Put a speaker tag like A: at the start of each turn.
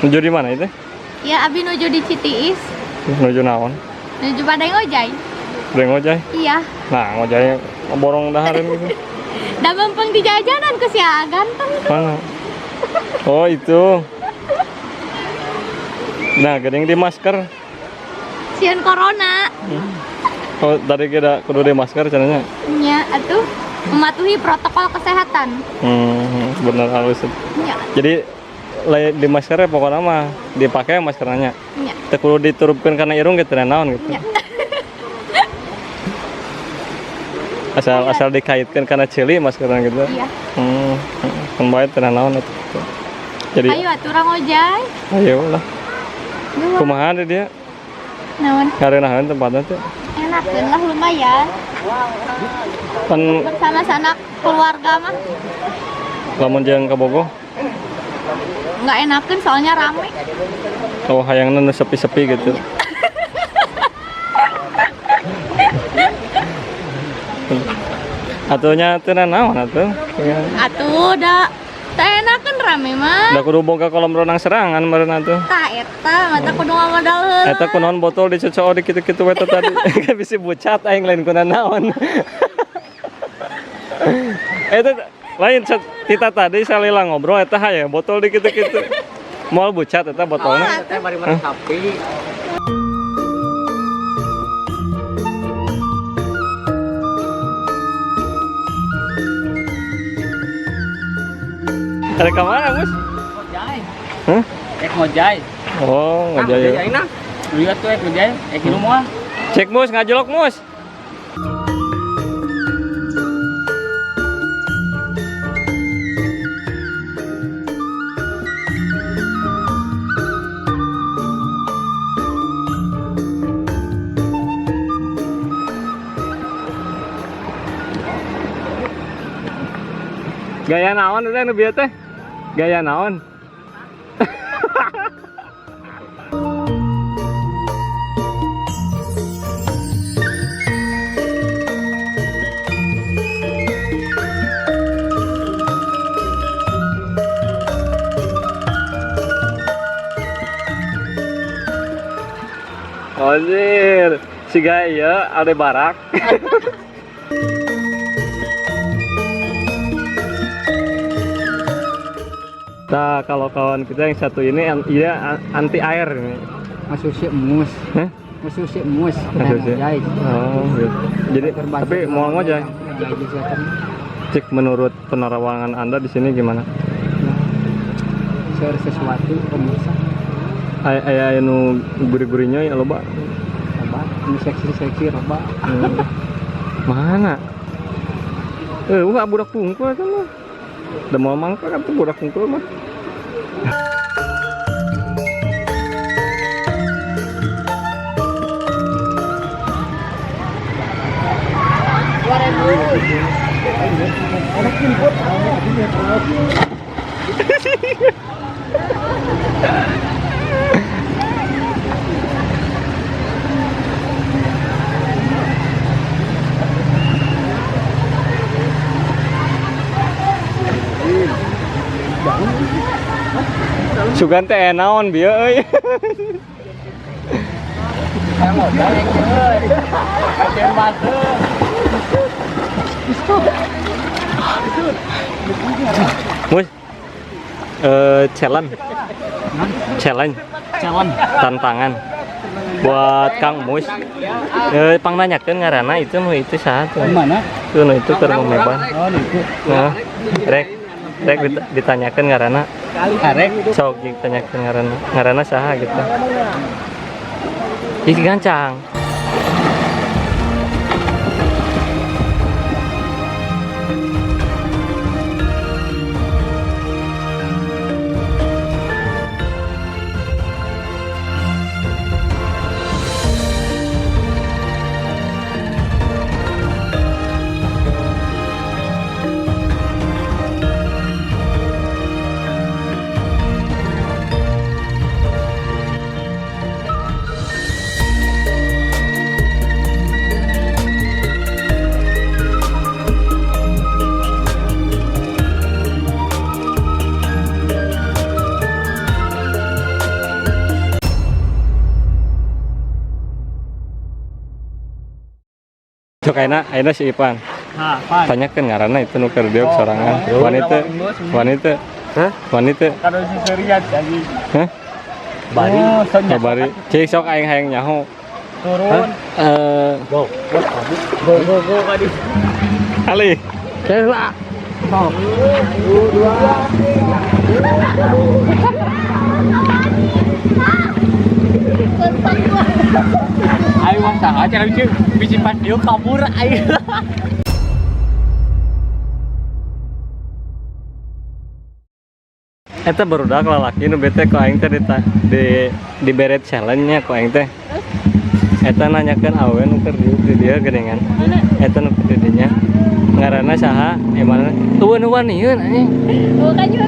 A: Menuju di mana itu?
B: Ya, abi nuju di Citiis.
A: Menuju naon?
B: Nuju Badai Ngojay.
A: Udah ngojay?
B: Iya.
A: Nah, ngojay borong dahareun gitu.
B: Da mempeng di jajanan ku sia ganteng.
A: Mana? Oh, itu. Nah, geuning di masker.
B: Sieun corona.
A: Oh, tadi kita kudu di masker caranya.
B: Nya, atuh mematuhi protokol kesehatan.
A: Bener halus.
B: Nya.
A: Jadi di maskernya pokoknya mah dipakai maskernya.
B: Nya.
A: Teu kudu diturupkeun kana irung gitu naon gitu.
B: Nya.
A: Asal dikaitkan karena cili maskernya gitu.
B: Iya.
A: Kan bae teu naon atuh. Jadi
B: Ayo atuh urang ngojay.
A: ayo lah. Kumaha deh dia?
B: Naon?
A: Kareunaheun tempatnya teh.
B: Enakeun lah lumayan.
A: Kan
B: Bersama sanak keluarga mah
A: lamun jeung ka Bogo.
B: nggak enakeun soalnya rame.
A: Oh, hayangna nu sepi-sepi gitu. Atuhnya teu naon atuh.
B: Atuh da teu enakeun rame mah.
A: Da kudu boga kolam renang serangan meureun atuh.
B: Tah eta mata kudu ngamodal heula.
A: Eta kunaon botol dicocok di kitu-kitu we tadi. Bisi bucat aing lain kuna naon. Eta lain kita tadi salila ngobrol eta haye botol di kitu-kitu. Moal bucat eta botolna.
C: Teh bari merek sapi.
A: Ada ka mana, Mus?
C: Ngojay.
A: Hah?
C: Ek ngojay.
A: Oh, ngajaya.
C: Ayeuna. Lihat tuh ek ngojay, ek di rumah.
A: Cek Mus, ngajolok Mus. Gaya naon udah nu bieu teh? Gaya naon? Anjir, si gaya ada barak. Nah, kalau kawan kita yang satu ini dia anti air ini.
C: Masuk si emus.
A: Hah?
C: Masuk si emus.
A: Masuk si-
C: Ngojay.
A: Oh, gitu. Jadi tapi mau ngojay. Cek menurut penerawangan Anda di sini gimana?
C: Share sesuatu pemirsa.
A: Aya nu gurih-gurihnya ya loba.
C: Coba ini seksi roba.
A: Mana? Budak pungkul kan mah. Da moal mangka kan tuh budak pungkul mah. Sugan teh naon bieu euy.
C: Ngojay ek euy. Kajen batu.
A: Mus. Challenge tantangan buat Kang Mus. Pang nanyakeun ngaranna itu nu itu saha tuh.
C: Mana?
A: Tuh nu itu keur memeban.
C: Oh, itu.
A: Nah, rek ditanyakeun ngaranna.
C: Arek.
A: Sok ditanyakeun ngaranna saha gitu. Ih gancang. Sok ayeuna si Ipan.
C: Nah, pan.
A: Tanyakeun ngaranna itu nu keur diuk sorangan. Wanita. Wanita.
C: Hah?
A: Wanita.
C: Kado si Serian lagi.
A: Hah?
C: Bari.
A: Bari. Cik sok aing hayang nyaho.
C: Turun. Go. Go kadi.
A: Ali. Kela.
C: Oh. Ayo masa aja lucu. Biji pas dia kabur ayo.
A: Eta barudak lalaki nu bete ku aing teh di beret challenge-nya ku aing teh. Eta nanyakeun awewe nu keur di dieu geuningan.
B: Mana?
A: Eta nu keur di dinya. Ngaranna saha? Emana? Eueun wanieun anjing.
B: Oh kan juga